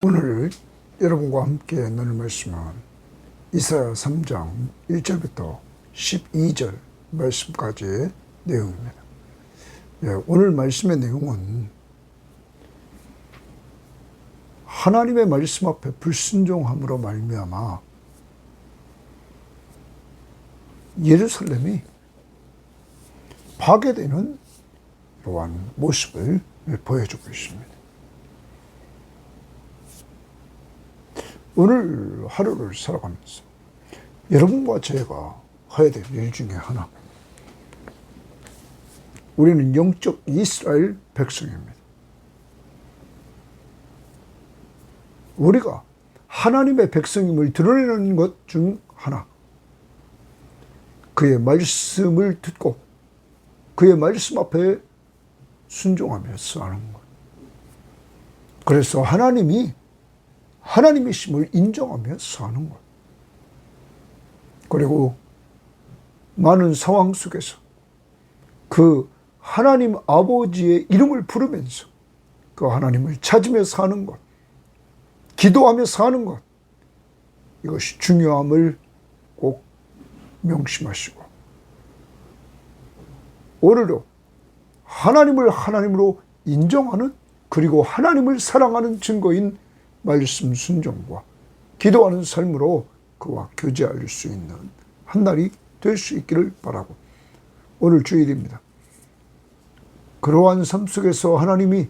오늘 여러분과 함께 나눌 말씀은 이사야 3장 1절부터 12절 말씀까지의 내용입니다. 오늘 말씀의 내용은 하나님의 말씀 앞에 불순종함으로 말미암아 예루살렘이 파괴되는 이러한 모습을 보여주고 있습니다. 오늘 하루를 살아가면서 여러분과 제가 해야 될 일 중에 하나, 우리는 영적 이스라엘 백성입니다. 우리가 하나님의 백성임을 드러내는 것 중 하나, 그의 말씀을 듣고 그의 말씀 앞에 순종하면서 하는 것. 그래서 하나님이심을 인정하면서 하는 것. 그리고 많은 상황 속에서 그 하나님 아버지의 이름을 부르면서 그 하나님을 찾으며 사는 것, 기도하며 사는 것, 이것이 중요함을 꼭 명심하시고 오늘도 하나님을 하나님으로 인정하는, 그리고 하나님을 사랑하는 증거인 말씀 순종과 기도하는 삶으로 그와 교제할 수 있는 한 날이 될 수 있기를 바라고, 오늘 주일입니다. 그러한 삶 속에서 하나님이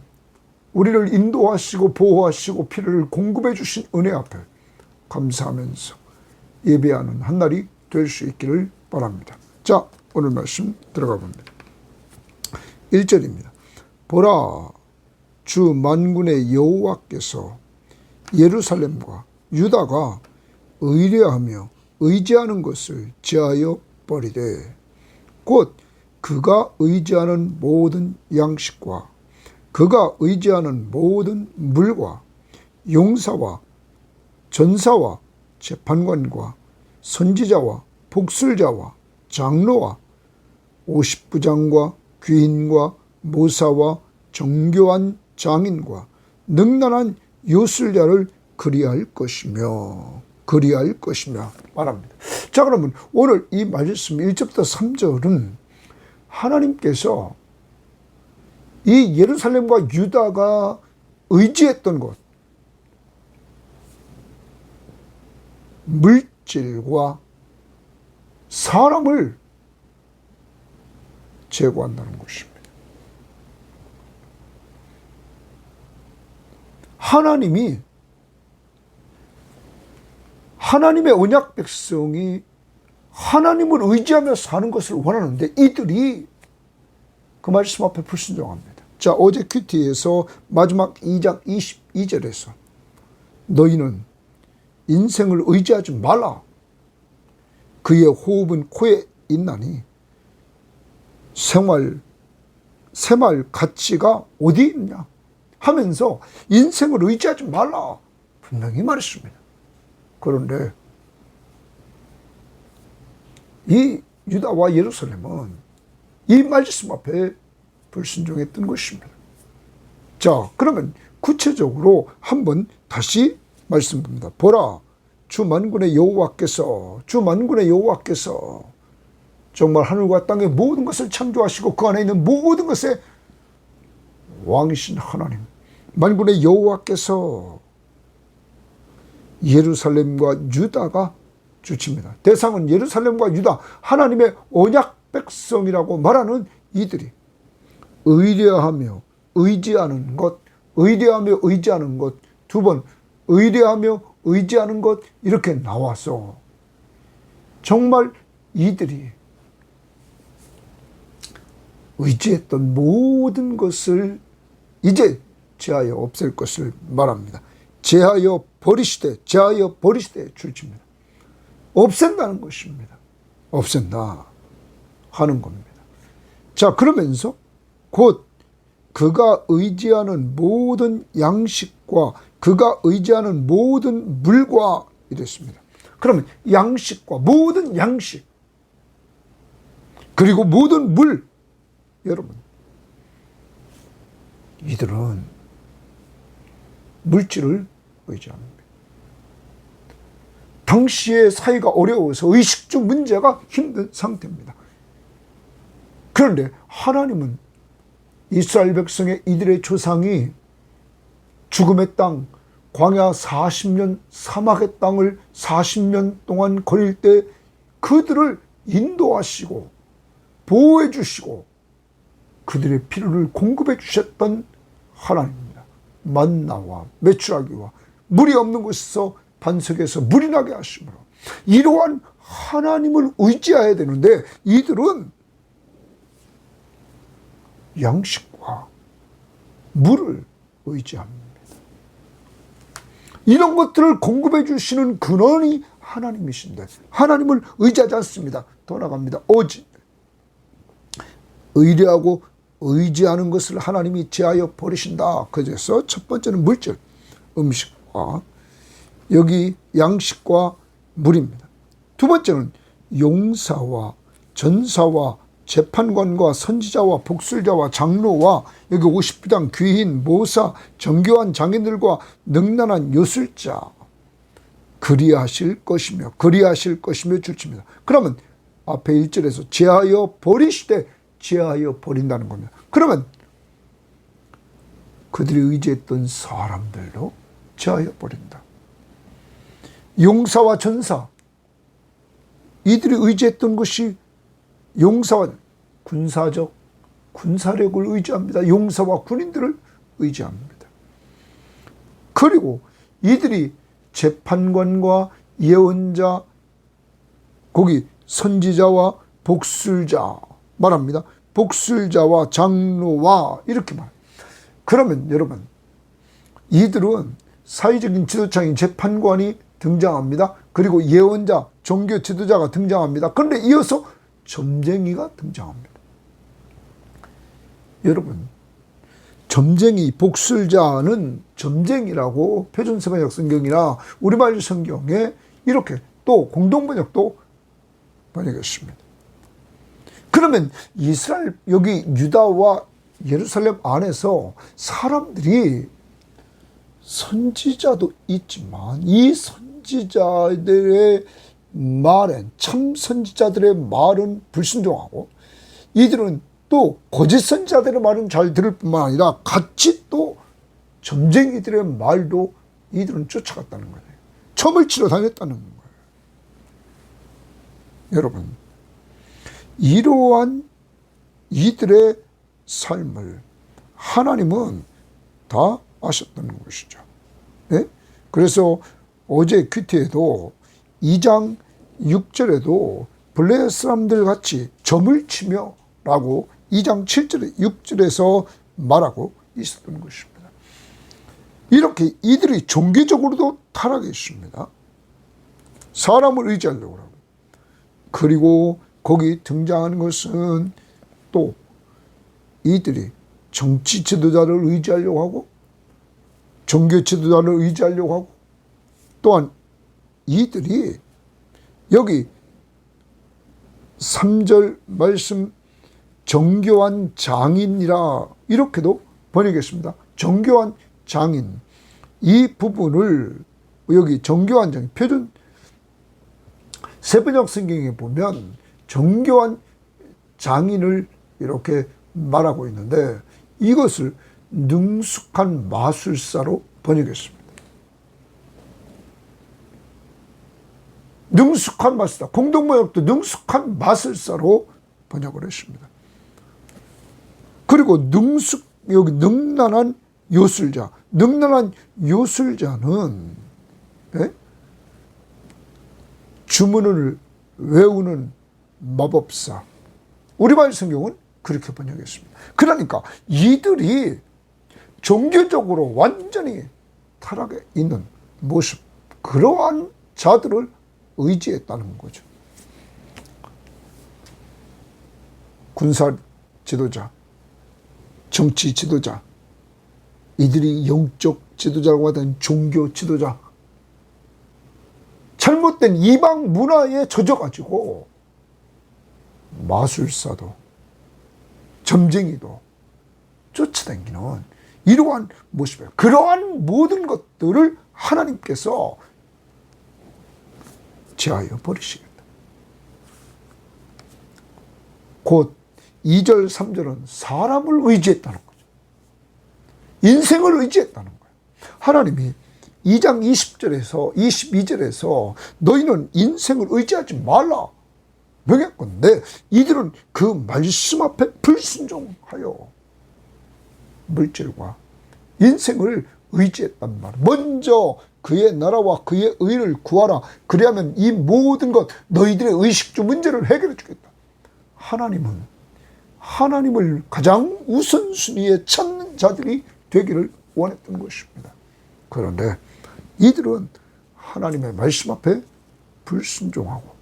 우리를 인도하시고 보호하시고 피를 공급해 주신 은혜 앞에 감사하면서 예배하는 한 날이 될 수 있기를 바랍니다. 자, 오늘 말씀 들어가 봅니다. 1절입니다. 보라, 주 만군의 여호와께서 예루살렘과 유다가 의뢰하며 의지하는 것을 제하여 버리되, 곧 그가 의지하는 모든 양식과 그가 의지하는 모든 물과 용사와 전사와 재판관과 선지자와 복술자와 장로와 50부장과 귀인과 모사와 정교한 장인과 능란한 요술자를 그리할 것이며 말합니다. 자, 그러면 오늘 이 말씀 1절부터 3절은 하나님께서 이 예루살렘과 유다가 의지했던 것, 물질과 사람을 제거한다는 것입니다. 하나님의 언약 백성이 하나님을 의지하며 사는 것을 원하는데 이들이 그 말씀 앞에 불순종합니다. 자, 어제 큐티에서 마지막 2장 22절에서 너희는 인생을 의지하지 말라. 그의 호흡은 코에 있나니 새말 가치가 어디 있냐 하면서 인생을 의지하지 말라 분명히 말했습니다. 그런데 이 유다와 예루살렘은 이 말씀 앞에 불순종했던 것입니다. 자, 그러면 구체적으로 한번 다시 말씀드립니다. 보라, 주 만군의 여호와께서 정말 하늘과 땅의 모든 것을 창조하시고 그 안에 있는 모든 것의 왕이신 하나님, 만군의 여호와께서 예루살렘과 유다가 주칩니다. 대상은 예루살렘과 유다, 하나님의 언약 백성이라고 말하는 이들이 의뢰하며 의지하는 것, 두 번 의뢰하며 의지하는 것, 이렇게 나와서 정말 이들이 의지했던 모든 것을 이제 제하여 없앨 것을 말합니다. 제하여 버리시되 줄칩니다. 없앤다는 것입니다. 없앤다 하는 겁니다. 자, 그러면서 곧 그가 의지하는 모든 양식과 그가 의지하는 모든 물과 이랬습니다. 그러면 양식과 모든 양식, 그리고 모든 물, 여러분, 이들은 물질을 의지합니다. 당시의 사회가 어려워서 의식주 문제가 힘든 상태입니다. 그런데 하나님은 이스라엘 백성의 이들의 조상이 죽음의 땅, 광야 40년 사막의 땅을 40년 동안 거닐 때 그들을 인도하시고 보호해 주시고 그들의 필요를 공급해 주셨던 하나님입니다. 만나와 메추라기와 물이 없는 곳에서 반석에서 물이 나게 하심으로 이러한 하나님을 의지해야 되는데 이들은 양식과 물을 의지합니다. 이런 것들을 공급해 주시는 근원이 하나님이신데 하나님을 의지하지 않습니다. 더 나갑니다. 오직 의뢰하고 의지하는 것을 하나님이 제하여 버리신다. 그래서 첫 번째는 물질, 음식과 여기 양식과 물입니다. 두 번째는 용사와 전사와 재판관과 선지자와 복술자와 장로와 여기 50부당 귀인, 모사, 정교한 장인들과 능란한 요술자 그리하실 것이며 주십니다. 그러면 앞에 1절에서 제하여 버리시되 제하여 버린다는 겁니다. 그러면 그들이 의지했던 사람들도 제하여 버린다. 용사와 전사 이들이 의지했던 것이 용사와 군사적 군사력을 의지합니다. 용사와 군인들을 의지합니다. 그리고 이들이 재판관과 예언자, 거기 선지자와 복술자 말합니다. 복술자와 장로와 이렇게 말합니다. 그러면 여러분 이들은 사회적인 지도층인 재판관이 등장합니다. 그리고 예언자, 종교 지도자가 등장합니다. 그런데 이어서 점쟁이가 등장합니다. 여러분 점쟁이, 복술자는 점쟁이라고 표준세번역 성경이나 우리말 성경에 이렇게 또 공동번역도 번역했습니다. 그러면 이스라엘 여기 유다와 예루살렘 안에서 사람들이 선지자도 있지만 이 선지자들의 말엔 참 선지자들의 말은 불순종하고 이들은 또 거짓 선지자들의 말은 잘 들을 뿐만 아니라 같이 또 점쟁이들의 말도 이들은 쫓아갔다는 거예요. 점을 치러 다녔다는 거예요. 여러분 이러한 이들의 삶을 하나님은 다 아셨다는 것이죠. 네? 그래서 어제 큐티에도 2장 6절에도 블레셋 사람들 같이 점을 치며 라고 2장 7절 6절에서 말하고 있었던 것입니다. 이렇게 이들이 종교적으로도 타락했습니다. 사람을 의지하려고 하고 그리고 거기 등장하는 것은 또 이들이 정치 지도자를 의지하려고 하고 종교 지도자를 의지하려고 하고 또한 이들이 여기 3절 말씀 정교한 장인이라 이렇게도 번역했습니다. 정교한 장인 이 부분을 여기 정교한 장인 표준 세번역 성경에 보면 정교한 장인을 이렇게 말하고 있는데 이것을 능숙한 마술사로 번역했습니다. 능숙한 마술사, 공동번역도 능숙한 마술사로 번역을 했습니다. 그리고 여기 능란한 요술자, 능란한 요술자는 주문을 외우는 마법사. 우리말 성경은 그렇게 번역했습니다. 그러니까 이들이 종교적으로 완전히 타락해 있는 모습, 그러한 자들을 의지했다는 거죠. 군사 지도자, 정치 지도자, 이들이 영적 지도자라고 하던 종교 지도자, 잘못된 이방 문화에 젖어가지고 마술사도 점쟁이도 쫓아다니는 이러한 모습이에요. 그러한 모든 것들을 하나님께서 제하여 버리시겠다. 곧 2절 3절은 사람을 의지했다는 거죠. 인생을 의지했다는 거예요. 하나님이 2장 20절에서 22절에서 너희는 인생을 의지하지 말라 명했건데 이들은 그 말씀 앞에 불순종하여 물질과 인생을 의지했단 말이에요. 먼저 그의 나라와 그의 의를 구하라. 그리하면 이 모든 것 너희들의 의식주 문제를 해결해 주겠다. 하나님은 하나님을 가장 우선순위에 찾는 자들이 되기를 원했던 것입니다. 그런데 이들은 하나님의 말씀 앞에 불순종하고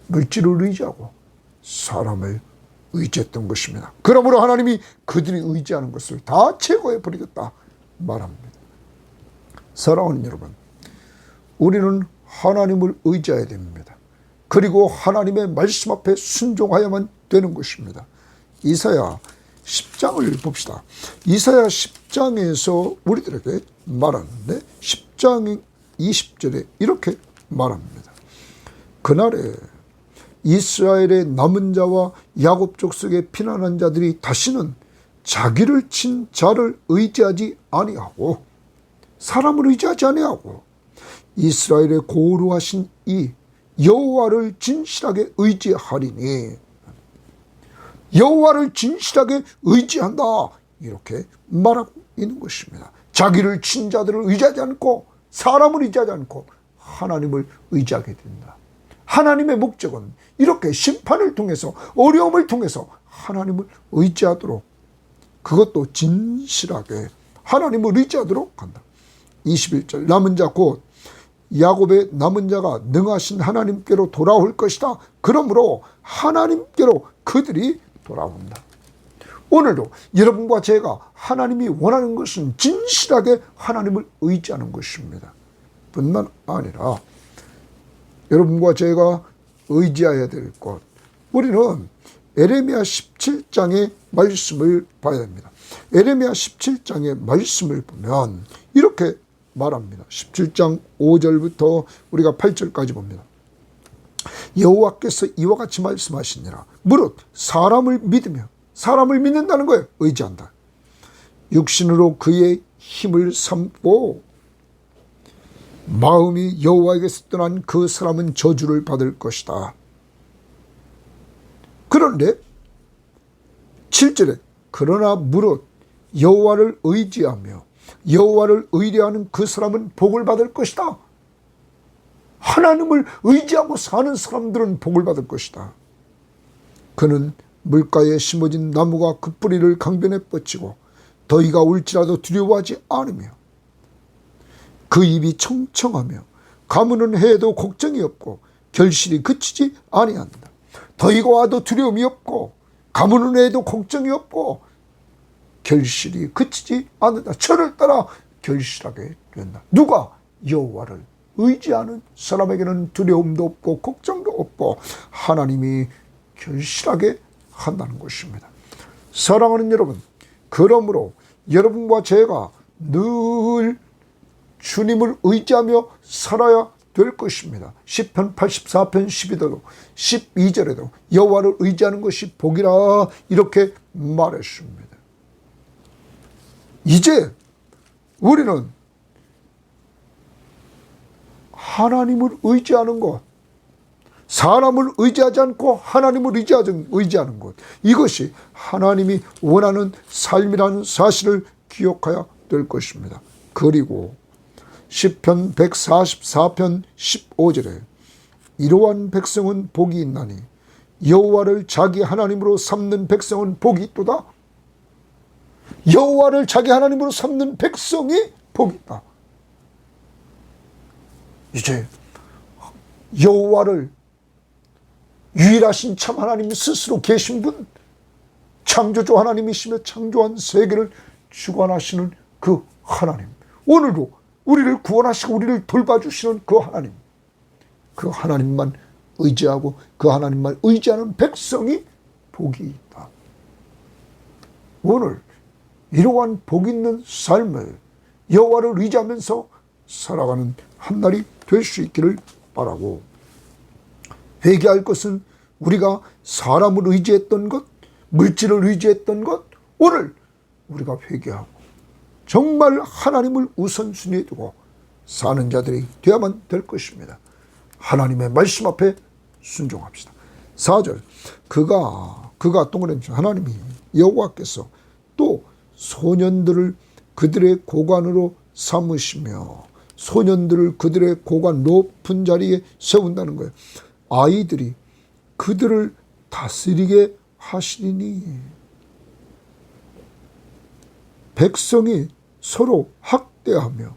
물질을 의지하고 사람을 의지했던 것입니다. 그러므로 하나님이 그들이 의지하는 것을 다 제거해 버리겠다 말합니다. 사랑하는 여러분, 우리는 하나님을 의지해야 됩니다. 그리고 하나님의 말씀 앞에 순종하야만 되는 것입니다. 이사야 10장을 봅시다. 이사야 10장에서 우리들에게 말하는데 10장 20절에 이렇게 말합니다. 그날에 이스라엘의 남은 자와 야곱 족속의 피난한 자들이 다시는 자기를 친 자를 의지하지 아니하고 사람을 의지하지 아니하고 이스라엘의 고루하신 이 여호와를 진실하게 의지하리니 여호와를 진실하게 의지한다 이렇게 말하고 있는 것입니다. 자기를 친 자들을 의지하지 않고 사람을 의지하지 않고 하나님을 의지하게 된다. 하나님의 목적은 이렇게 심판을 통해서 어려움을 통해서 하나님을 의지하도록 그것도 진실하게 하나님을 의지하도록 한다. 21절 남은 자 곧 야곱의 남은 자가 능하신 하나님께로 돌아올 것이다. 그러므로 하나님께로 그들이 돌아온다. 오늘도 여러분과 제가 하나님이 원하는 것은 진실하게 하나님을 의지하는 것입니다. 뿐만 아니라 여러분과 제가 의지해야 될 것, 우리는 에레미야 17장의 말씀을 봐야 됩니다. 에레미야 17장의 말씀을 보면 이렇게 말합니다. 17장 5절부터 우리가 8절까지 봅니다. 여호와께서 이와 같이 말씀하시니라. 무릇 사람을 믿으며 사람을 믿는다는 거예요. 의지한다. 육신으로 그의 힘을 삼고 마음이 여호와에게서 떠난 그 사람은 저주를 받을 것이다. 그런데 7절에 그러나 무릇 여호와를 의지하며 여호와를 의뢰하는 그 사람은 복을 받을 것이다. 하나님을 의지하고 사는 사람들은 복을 받을 것이다. 그는 물가에 심어진 나무가 그 뿌리를 강변에 뻗치고 더위가 올지라도 두려워하지 않으며 그 입이 청청하며 가무는 해도 걱정이 없고 결실이 그치지 아니한다. 더위가 와도 두려움이 없고 가무는 해도 걱정이 없고 결실이 그치지 않는다. 철을 따라 결실하게 된다. 누가? 여호와를 의지하는 사람에게는 두려움도 없고 걱정도 없고 하나님이 결실하게 한다는 것입니다. 사랑하는 여러분, 그러므로 여러분과 제가 늘 주님을 의지하며 살아야 될 것입니다. 시편 84편 12절에도 여호와를 의지하는 것이 복이라 이렇게 말했습니다. 이제 우리는 하나님을 의지하는 것, 사람을 의지하지 않고 하나님을 의지하는 것, 이것이 하나님이 원하는 삶이라는 사실을 기억해야 될 것입니다. 그리고 시편 144편 15절에 이러한 백성은 복이 있나니 여호와를 자기 하나님으로 삼는 백성은 복이 있도다. 여호와를 자기 하나님으로 삼는 백성이 복이 있다. 이제 여호와를 유일하신 참 하나님 스스로 계신 분, 창조주 하나님이시며 창조한 세계를 주관하시는 그 하나님, 오늘도 우리를 구원하시고 우리를 돌봐주시는 그 하나님, 그 하나님만 의지하고 그 하나님만 의지하는 백성이 복이 있다. 오늘 이러한 복 있는 삶을 여호와를 의지하면서 살아가는 한 날이 될 수 있기를 바라고, 회개할 것은 우리가 사람을 의지했던 것, 물질을 의지했던 것, 오늘 우리가 회개하고 정말 하나님을 우선순위에 두고 사는 자들이 되어야만 될 것입니다. 하나님의 말씀 앞에 순종합시다. 4절, 그가 동그라미 하나님이 여호와께서 또 소년들을 그들의 고관으로 삼으시며 소년들을 그들의 고관 높은 자리에 세운다는 거예요. 아이들이 그들을 다스리게 하시리니, 백성이 서로 학대하며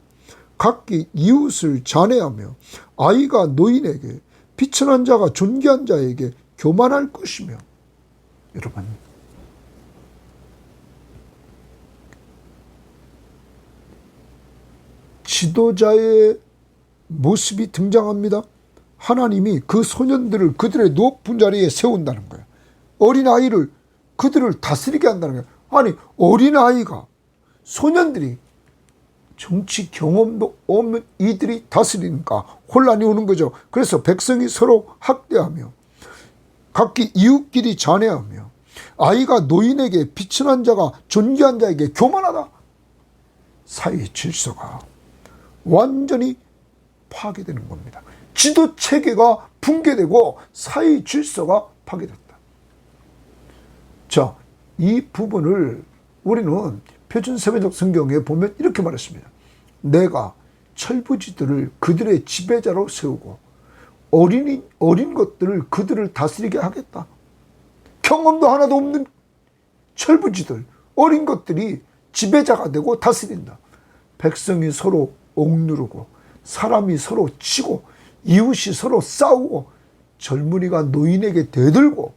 각기 이웃을 잔해하며 아이가 노인에게 비천한 자가 존귀한 자에게 교만할 것이며. 여러분, 지도자의 모습이 등장합니다. 하나님이 그 소년들을 그들의 높은 자리에 세운다는 거예요. 어린아이를 그들을 다스리게 한다는 거예요. 아니, 어린아이가, 소년들이 정치 경험도 없는 이들이 다스리니까 혼란이 오는 거죠. 그래서 백성이 서로 학대하며 각기 이웃끼리 잔해하며 아이가 노인에게 비천한 자가 존귀한 자에게 교만하다. 사회의 질서가 완전히 파괴되는 겁니다. 지도 체계가 붕괴되고 사회의 질서가 파괴됐다. 자, 이 부분을 우리는 표준세계적 성경에 보면 이렇게 말했습니다. 내가 철부지들을 그들의 지배자로 세우고 어린 것들을 그들을 다스리게 하겠다. 경험도 하나도 없는 철부지들, 어린 것들이 지배자가 되고 다스린다. 백성이 서로 옥누르고 사람이 서로 치고 이웃이 서로 싸우고 젊은이가 노인에게 대들고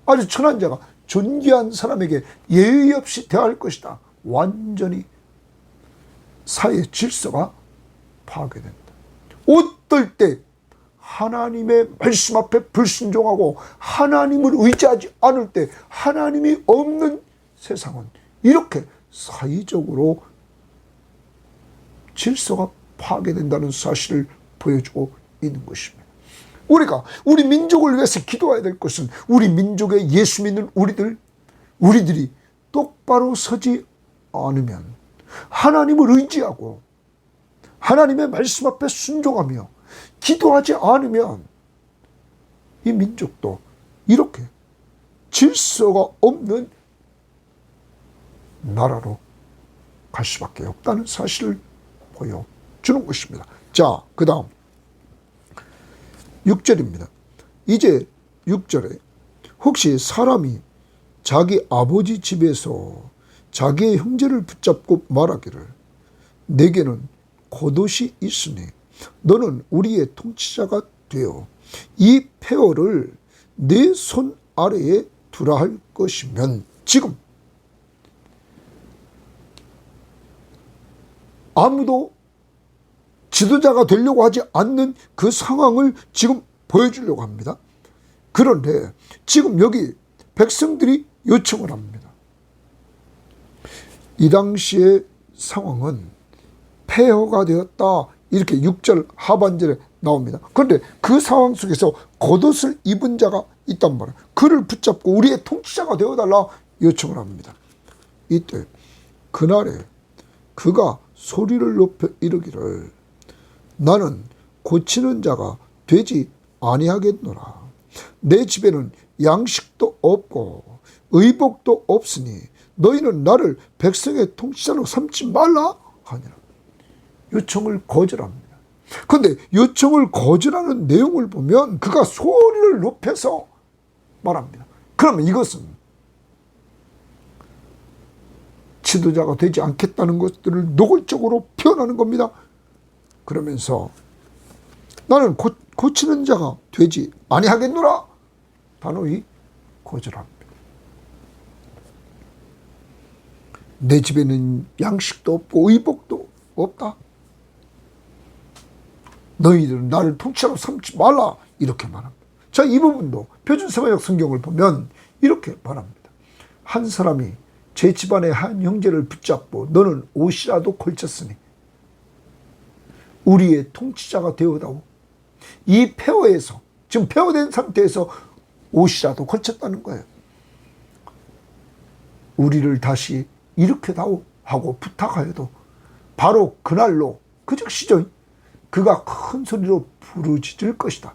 아주 천한 자가 존귀한 사람에게 예의 없이 대할 것이다. 완전히 사회의 질서가 파괴된다. 어떨 때 하나님의 말씀 앞에 불순종하고 하나님을 의지하지 않을 때, 하나님이 없는 세상은 이렇게 사회적으로 질서가 파괴된다는 사실을 보여주고 있는 것입니다. 우리가 우리 민족을 위해서 기도해야 될 것은, 우리 민족의 예수 믿는 우리들이 똑바로 서지 않으면, 하나님을 의지하고 하나님의 말씀 앞에 순종하며 기도하지 않으면 이 민족도 이렇게 질서가 없는 나라로 갈 수밖에 없다는 사실을 보여주는 것입니다. 자, 그 다음 6절입니다. 이제 6절에 혹시 사람이 자기 아버지 집에서 자기의 형제를 붙잡고 말하기를 내게는 겉옷이 있으니 너는 우리의 통치자가 되어 이 폐허를 내 손 아래에 두라 할 것이면, 지금 아무도 지도자가 되려고 하지 않는 그 상황을 지금 보여주려고 합니다. 그런데 지금 여기 백성들이 요청을 합니다. 이 당시의 상황은 폐허가 되었다, 이렇게 6절 하반절에 나옵니다. 그런데 그 상황 속에서 겉옷을 입은 자가 있단 말이에요. 그를 붙잡고 우리의 통치자가 되어달라 요청을 합니다. 이때 그날에 그가 소리를 높여 이르기를 나는 고치는 자가 되지 아니하겠노라. 내 집에는 양식도 없고 의복도 없으니 너희는 나를 백성의 통치자로 삼지 말라 하니라. 요청을 거절합니다. 그런데 요청을 거절하는 내용을 보면 그가 소리를 높여서 말합니다. 그러면 이것은 지도자가 되지 않겠다는 것들을 노골적으로 표현하는 겁니다. 그러면서 나는 고치는 자가 되지 아니하겠노라 단호히 거절합니다. 내 집에는 양식도 없고 의복도 없다. 너희들은 나를 통치자로 삼지 말라 이렇게 말합니다. 자, 이 부분도 표준세계적 성경을 보면 이렇게 말합니다. 한 사람이 제 집안의 한 형제를 붙잡고 너는 옷이라도 걸쳤으니 우리의 통치자가 되어다오. 이 폐허에서, 지금 폐허된 상태에서 옷이라도 걸쳤다는 거예요. 우리를 다시 일으켜다오 하고 부탁하여도 바로 그날로 그 즉시죠. 그가 큰 소리로 부르짖을 것이다.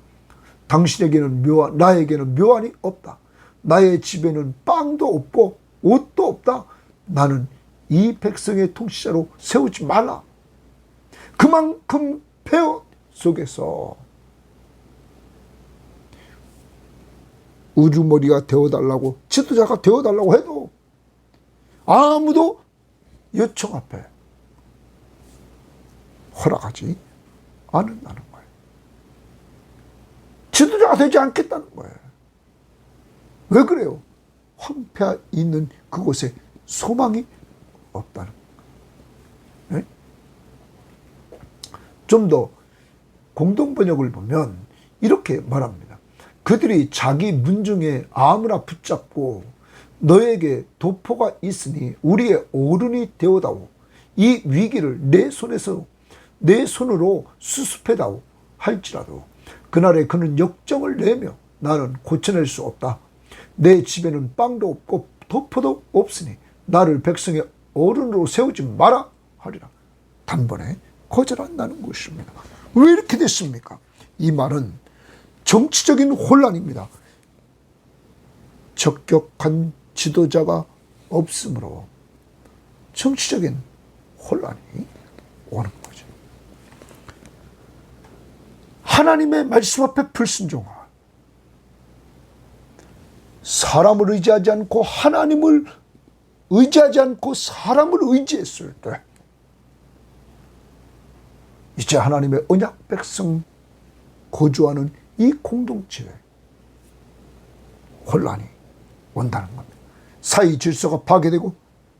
당신에게는 나에게는 묘안이 없다. 나의 집에는 빵도 없고 옷도 없다. 나는 이 백성의 통치자로 세우지 말라. 그만큼 폐허 속에서 우두머리가 되어달라고, 지도자가 되어달라고 해도 아무도 요청 앞에 허락하지 않는다는 거예요. 지도자가 되지 않겠다는 거예요. 왜 그래요? 황폐해 있는 그곳에 소망이 없다는 거예요. 좀 더 공동번역을 보면 이렇게 말합니다. 그들이 자기 문중에 아무나 붙잡고 너에게 도포가 있으니 우리의 어른이 되어다오. 이 위기를 내 손으로 수습해다오 할지라도 그날에 그는 역정을 내며 나는 고쳐낼 수 없다. 내 집에는 빵도 없고 도포도 없으니 나를 백성의 어른으로 세우지 마라 하리라. 단번에 거절한다는 것입니다. 왜 이렇게 됐습니까? 이 말은 정치적인 혼란입니다. 적격한 지도자가 없으므로 정치적인 혼란이 오는 거죠. 하나님의 말씀 앞에 불순종한, 사람을 의지하지 않고 하나님을 의지하지 않고 사람을 의지했을 때 이제 하나님의 언약 백성 거주하는 이 공동체에 혼란이 온다는 겁니다. 사회 질서가 파괴되고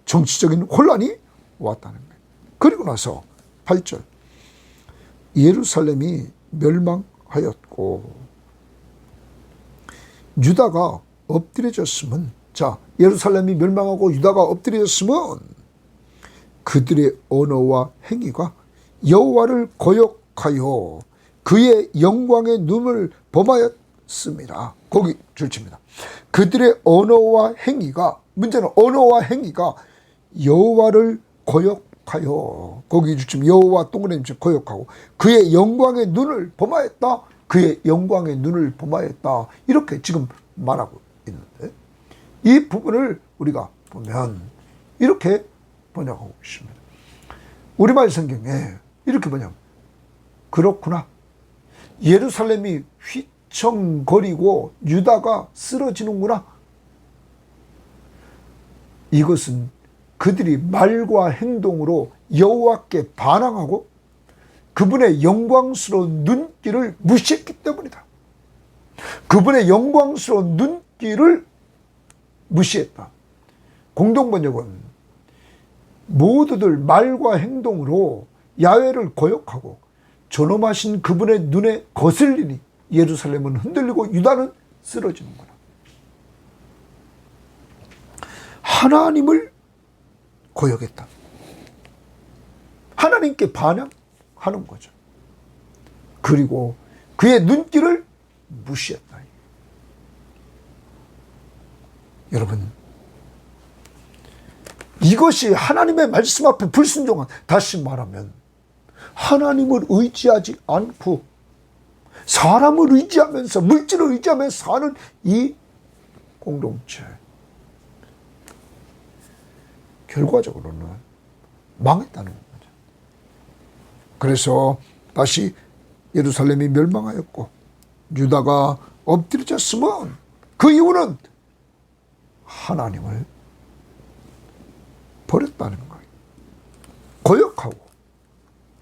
정치적인 혼란이 왔다는 거예요. 그리고 나서 8절, 예루살렘이 멸망하였고 유다가 엎드려졌으면, 자, 예루살렘이 멸망하고 유다가 엎드려졌으면 그들의 언어와 행위가 여호와를 거역하여 그의 영광의 눈을 범하였습니다. 거기 줄칩니다. 그들의 언어와 행위가, 문제는 언어와 행위가 여호와를 거역하여, 거기 줄치면 여호와 동그라미 거역하고 그의 영광의 눈을 범하였다. 그의 영광의 눈을 범하였다. 이렇게 지금 말하고 있는데 이 부분을 우리가 보면 이렇게 번역하고 있습니다. 우리말 성경에 이렇게 번역, 그렇구나. 예루살렘이 휘청거리고 유다가 쓰러지는구나. 이것은 그들이 말과 행동으로 여호와께 반항하고 그분의 영광스러운 눈길을 무시했기 때문이다. 그분의 영광스러운 눈길을 무시했다. 공동번역은 모두들 말과 행동으로 야훼를 거역하고 존엄하신 그분의 눈에 거슬리니 예루살렘은 흔들리고 유다는 쓰러지는구나. 하나님을 거역했다. 하나님께 반항하는 거죠. 그리고 그의 눈길을 무시했다. 여러분, 이것이 하나님의 말씀 앞에 불순종한, 다시 말하면 하나님을 의지하지 않고 사람을 의지하면서, 물질을 의지하면서 사는 이 공동체, 결과적으로는 망했다는 거죠. 그래서 다시 예루살렘이 멸망하였고 유다가 엎드려졌으면 그 이유는 하나님을 버렸다는 거예요. 거역하고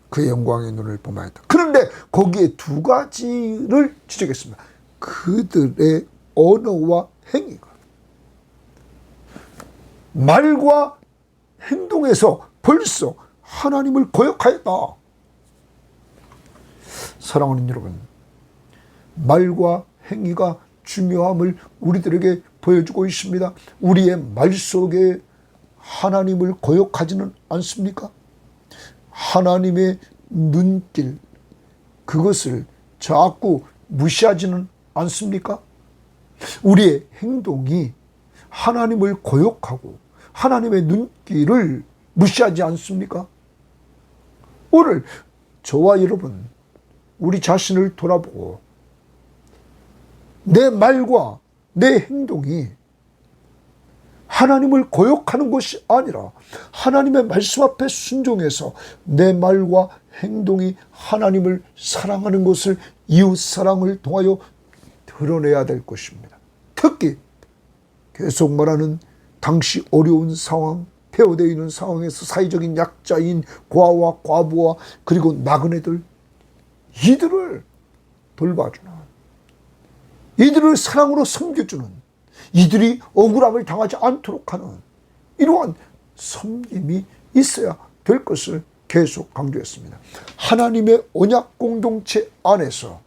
그의 영광의 눈을 범하였다. 그런데 거기에 두 가지를 지적했습니다. 그들의 언어와 행위가, 말과 행동에서 벌써 하나님을 거역하였다. 사랑하는 여러분, 말과 행위가 중요함을 우리들에게 보여주고 있습니다. 우리의 말 속에 하나님을 거역하지는 않습니까? 하나님의 눈길, 그것을 자꾸 무시하지는 않습니까? 우리의 행동이 하나님을 거역하고 하나님의 눈길을 무시하지 않습니까? 오늘 저와 여러분, 우리 자신을 돌아보고 내 말과 내 행동이 하나님을 거역하는 것이 아니라 하나님의 말씀 앞에 순종해서 내 말과 행동이 하나님을 사랑하는 것을, 이웃사랑을 통하여 드러내야 될 것입니다. 특히 계속 말하는 당시 어려운 상황, 폐허되어 있는 상황에서 사회적인 약자인 고아와 과부와 그리고 나그네들, 이들을 돌봐주는, 이들을 사랑으로 섬겨주는, 이들이 억울함을 당하지 않도록 하는 이러한 섬김이 있어야 될 것을 계속 강조했습니다. 하나님의 언약 공동체 안에서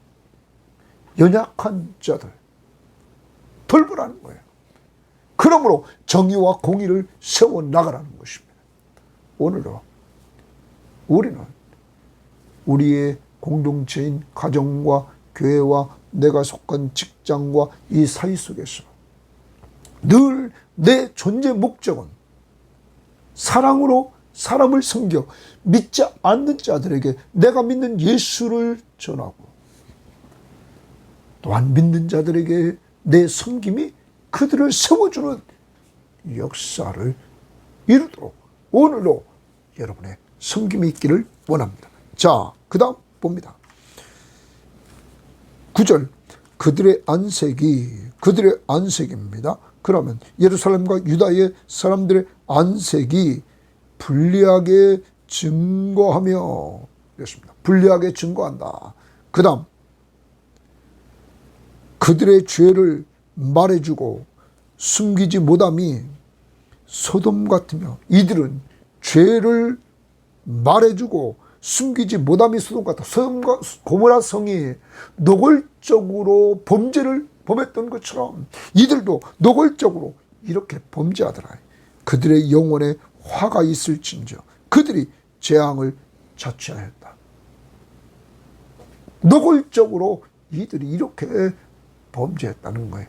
연약한 자들 돌보라는 거예요. 그러므로 정의와 공의를 세워나가라는 것입니다. 오늘도 우리는 우리의 공동체인 가정과 교회와 내가 속한 직장과 이 사회 속에서 늘 내 존재 목적은 사랑으로 사람을 섬겨 믿지 않는 자들에게 내가 믿는 예수를 전하고, 또한 믿는 자들에게 내 섬김이 그들을 세워주는 역사를 이루도록 오늘도 여러분의 섬김이 있기를 원합니다. 자, 그 다음 봅니다. 9절, 그들의 안색입니다. 그러면 예루살렘과 유다의 사람들의 안색이 불리하게 증거하며, 그렇습니다. 불리하게 증거한다. 그 다음, 그들의 죄를 말해주고 숨기지 못함이 소돔 같으며, 이들은 죄를 말해주고 숨기지 못함이 소돔 같다. 소돔과 고모라 성이 노골적으로 범죄를 범했던 것처럼 이들도 노골적으로 이렇게 범죄하더라. 그들의 영혼에 화가 있을진저 그들이 재앙을 자초하였다. 노골적으로 이들이 이렇게 범죄했다는 거예요.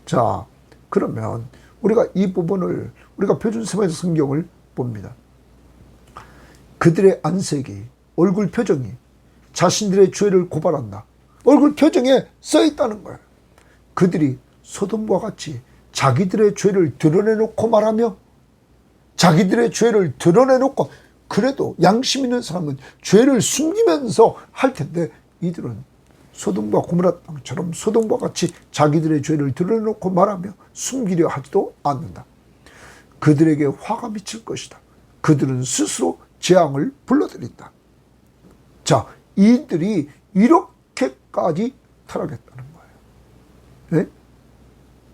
자, 그러면 우리가 이 부분을, 우리가 표준세번역 성경을 봅니다. 그들의 안색이, 얼굴 표정이 자신들의 죄를 고발한다. 얼굴 표정에 써 있다는 거예요. 그들이 소돔과 같이 자기들의 죄를 드러내놓고 말하며, 자기들의 죄를 드러내놓고, 그래도 양심 있는 사람은 죄를 숨기면서 할 텐데, 이들은 소돔과 고모라 땅처럼 소돔과 같이 자기들의 죄를 드러내놓고 말하며 숨기려 하지도 않는다. 그들에게 화가 미칠 것이다. 그들은 스스로 재앙을 불러들인다. 자, 이들이 이렇게까지 타락했다는 거예요. 네?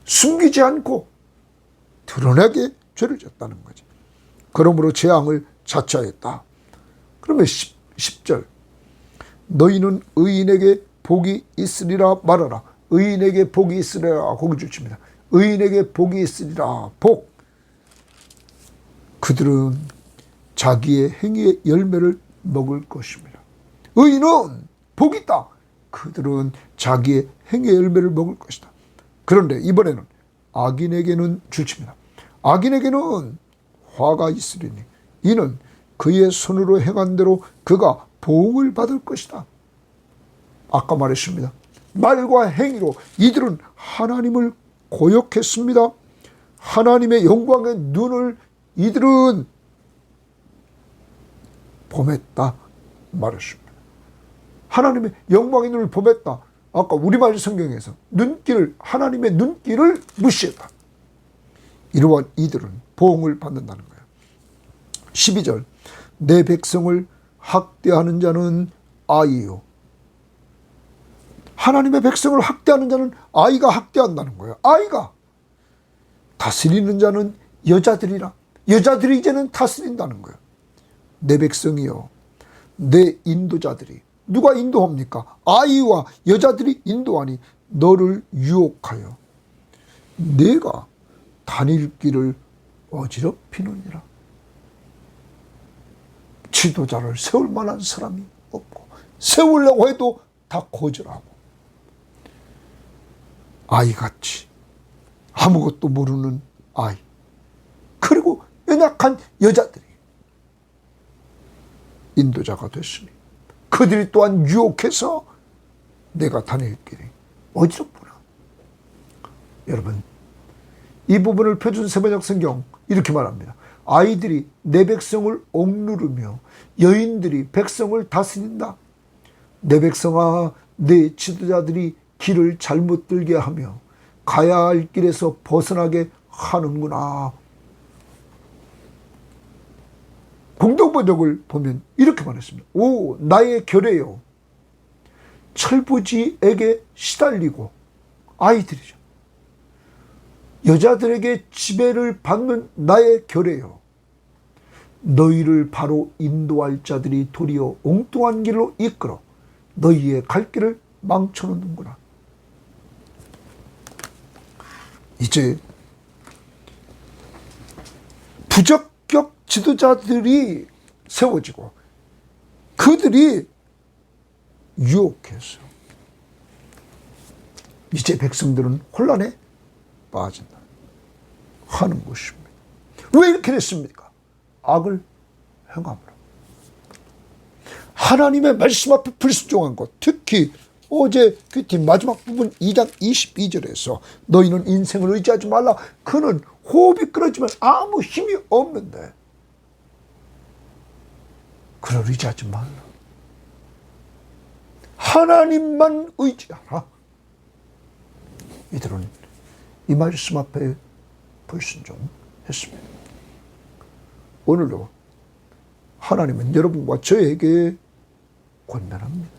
숨기지 않고 드러나게 죄를 졌다는 거지. 그러므로 재앙을 자초하였다. 그러면 10절, 너희는 의인에게 복이 있으리라 말하라. 의인에게 복이 있으리라, 거기 주십니다. 의인에게 복이 있으리라, 복. 그들은 자기의 행위의 열매를 먹을 것입니다. 의인은 복이 있다. 그들은 자기의 행위의 열매를 먹을 것이다. 그런데 이번에는 악인에게는 주십니다. 악인에게는 화가 있으리니 이는 그의 손으로 행한 대로 그가 보응을 받을 것이다. 아까 말했습니다. 말과 행위로 이들은 하나님을 고역했습니다. 하나님의 영광의 눈을 이들은 범했다 말했습니다. 하나님의 영광의 눈을 범했다. 아까 우리말 성경에서 눈길을, 하나님의 눈길을 무시했다. 이러한 이들은 보응을 받는다는 거예요. 12절, 내 백성을 학대하는 자는 아이요. 하나님의 백성을 학대하는 자는 아이가 학대한다는 거예요. 아이가. 다스리는 자는 여자들이라. 여자들이 이제는 다스린다는 거예요. 내 백성이요, 내 인도자들이. 누가 인도합니까? 아이와 여자들이 인도하니 너를 유혹하여 내가 다닐 길을 어지럽히느니라. 지도자를 세울 만한 사람이 없고 세우려고 해도 다 거절하고 아이같이 아무것도 모르는 아이, 그리고 연약한 여자들이 인도자가 됐으니 그들이 또한 유혹해서 내가 다닐 길이 어지럽구나. 여러분, 이 부분을 표준 세번역 성경 이렇게 말합니다. 아이들이 내 백성을 억누르며 여인들이 백성을 다스린다. 내 백성아, 내 지도자들이 길을 잘못 들게 하며 가야 할 길에서 벗어나게 하는구나. 공동번역을 보면 이렇게 말했습니다. 오, 나의 결혜여, 철부지에게 시달리고, 아이들이죠, 여자들에게 지배를 받는 나의 결혜여, 너희를 바로 인도할 자들이 도리어 엉뚱한 길로 이끌어 너희의 갈 길을 망쳐놓는구나. 이제 부적격 지도자들이 세워지고 그들이 유혹해서 이제 백성들은 혼란에 빠진다 하는 것입니다. 왜 이렇게 됐습니까? 악을 행함으로. 하나님의 말씀 앞에 불순종한 것, 특히 어제 큐티 마지막 부분 2장 22절에서 너희는 인생을 의지하지 말라. 그는 호흡이 끊어지면 아무 힘이 없는데 그를 의지하지 말라. 하나님만 의지하라. 이들은 이 말씀 앞에 불순종했습니다. 오늘도 하나님은 여러분과 저에게 권면합니다.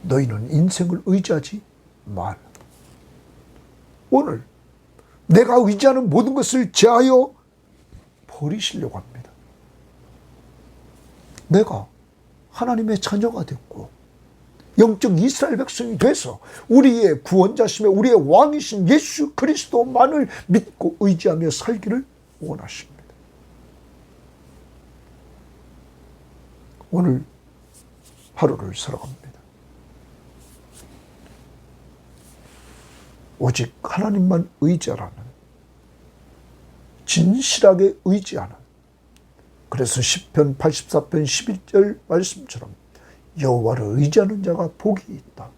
너희는 인생을 의지하지 말라. 오늘 내가 의지하는 모든 것을 제하여 버리시려고 합니다. 내가 하나님의 자녀가 됐고 영적 이스라엘 백성이 돼서 우리의 구원자시며 우리의 왕이신 예수 그리스도만을 믿고 의지하며 살기를 원하십니다. 오늘 하루를 살아갑니다. 오직 하나님만 의지하라는, 진실하게 의지하는, 그래서 시편 84편 11절 말씀처럼 여호와를 의지하는 자가 복이 있다.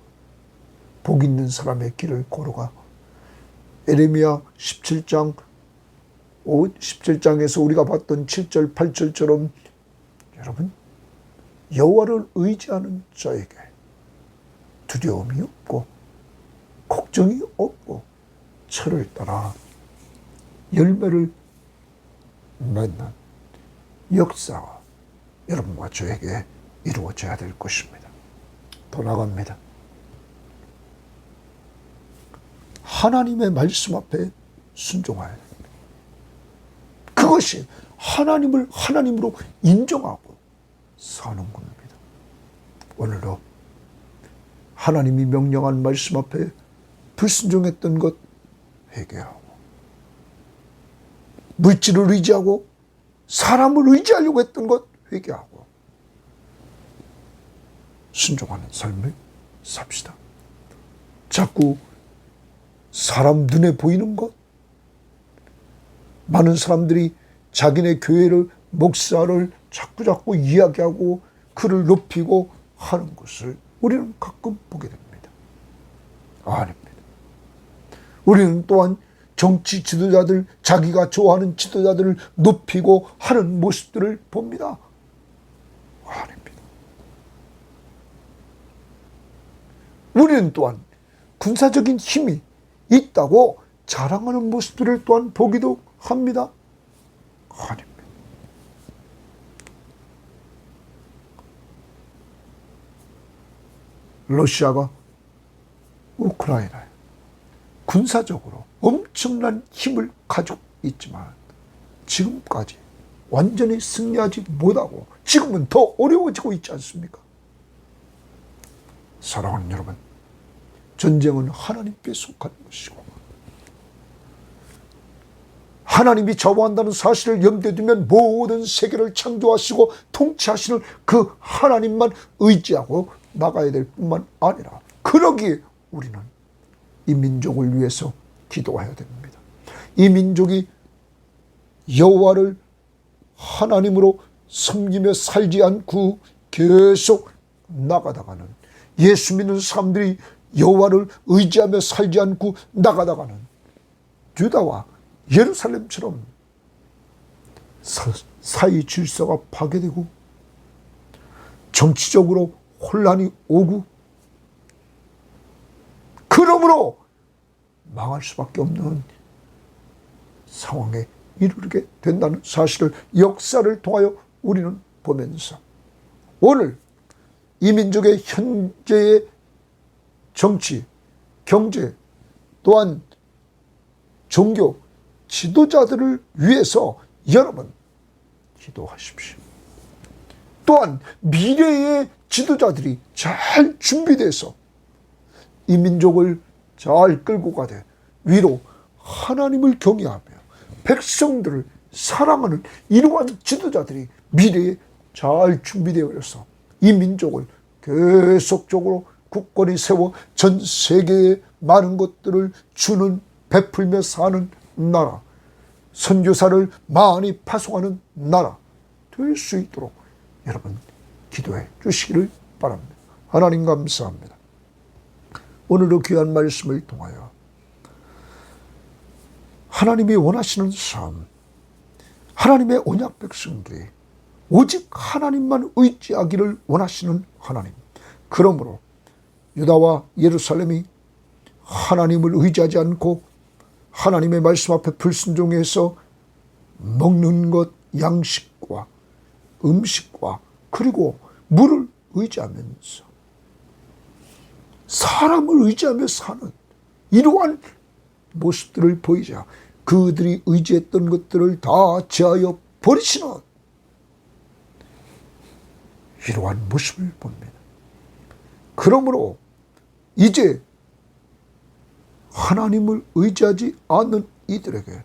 복 있는 사람의 길을 걸어가. 에레미야 17장에서 우리가 봤던 7절 8절처럼 여러분, 여호와를 의지하는 자에게 두려움이 없고 걱정이 없고 철을 따라 열매를 맺는 역사가 여러분과 저에게 이루어져야 될 것입니다. 더 나갑니다. 하나님의 말씀 앞에 순종해야 됩니다. 그것이 하나님을 하나님으로 인정하고 사는 겁니다. 오늘도 하나님이 명령한 말씀 앞에 불순종했던 것 회개하고, 물질을 의지하고 사람을 의지하려고 했던 것 회개하고 순종하는 삶을 삽시다. 자꾸 사람 눈에 보이는 것, 많은 사람들이 자기네 교회를, 목사를 자꾸 이야기하고 그를 높이고 하는 것을 우리는 가끔 보게 됩니다. 아닙니다. 우리는 또한 정치 지도자들, 자기가 좋아하는 지도자들을 높이고 하는 모습들을 봅니다. 아닙니다. 우리는 또한 군사적인 힘이 있다고 자랑하는 모습들을 또한 보기도 합니다. 아닙니다. 러시아가 우크라이나에 군사적으로 엄청난 힘을 가지고 있지만 지금까지 완전히 승리하지 못하고 지금은 더 어려워지고 있지 않습니까? 사랑하는 여러분, 전쟁은 하나님께 속한 것이고 하나님이 좌우한다는 사실을 염두에 두면 모든 세계를 창조하시고 통치하시는 그 하나님만 의지하고 나가야 될 뿐만 아니라, 그러기에 우리는 이 민족을 위해서 기도해야 됩니다. 이 민족이 여호와를 하나님으로 섬기며 살지 않고 계속 나가다가는, 예수 믿는 사람들이 여호와를 의지하며 살지 않고 나가다가는 유다와 예루살렘처럼 사회 질서가 파괴되고 정치적으로 혼란이 오고, 그러므로 망할 수밖에 없는 상황에 이르게 된다는 사실을 역사를 통하여 우리는 보면서, 오늘 이 민족의 현재의 정치, 경제, 또한 종교 지도자들을 위해서 여러분 기도하십시오. 또한 미래의 지도자들이 잘 준비돼서 이 민족을 잘 끌고 가되 위로 하나님을 경외하며 백성들을 사랑하는 이러한 지도자들이 미래에 잘 준비되어 있어서 이 민족을 계속적으로 국권이 세워 전 세계에 많은 것들을 주는, 베풀며 사는 나라, 선교사를 많이 파송하는 나라 될 수 있도록 여러분 기도해 주시기를 바랍니다. 하나님 감사합니다. 오늘의 귀한 말씀을 통하여 하나님이 원하시는 삶, 하나님의 언약 백성들이 오직 하나님만 의지하기를 원하시는 하나님, 그러므로 유다와 예루살렘이 하나님을 의지하지 않고 하나님의 말씀 앞에 불순종해서 먹는 것, 양식과 음식과 그리고 물을 의지하면서 사람을 의지하며 사는 이러한 모습들을 보이자 그들이 의지했던 것들을 다 제하여 버리시는 이러한 모습을 봅니다. 그러므로 이제 하나님을 의지하지 않는 이들에게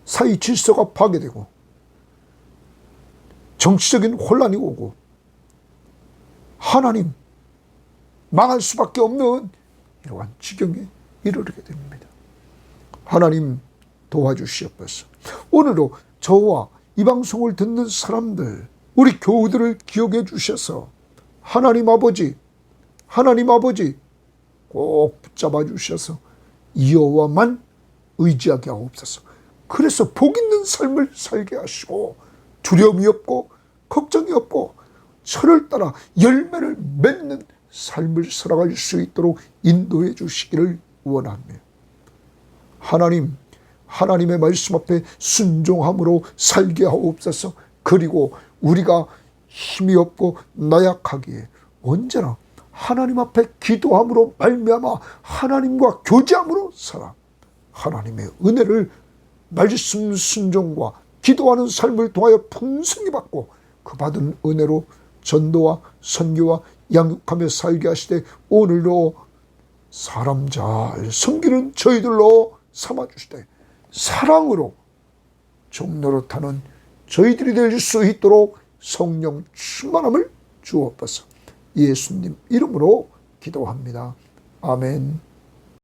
사회 질서가 파괴되고 정치적인 혼란이 오고 하나님 망할 수밖에 없는 이러한 지경에 이르게 됩니다. 하나님 도와주시옵소서. 오늘도 저와 이 방송을 듣는 사람들, 우리 교우들을 기억해 주셔서 하나님 아버지 꼭 붙잡아 주셔서 여호와만 의지하게 하옵소서. 그래서 복 있는 삶을 살게 하시고 두려움이 없고 걱정이 없고 철을 따라 열매를 맺는 삶을 살아갈 수 있도록 인도해 주시기를 원하며, 하나님, 하나님의 말씀 앞에 순종함으로 살게 하옵소서. 그리고 우리가 힘이 없고 나약하기에 언제나 하나님 앞에 기도함으로 말미암아 하나님과 교제함으로 살아 하나님의 은혜를 말씀 순종과 기도하는 삶을 통하여 풍성히 받고 그 받은 은혜로 전도와 선교와 양육하며 살게 하시되 오늘도 사람 잘 섬기는 저희들로 삼아주시되 사랑으로 종노릇하는 저희들이 될 수 있도록 성령 충만함을 주옵소서. 예수님 이름으로 기도합니다. 아멘.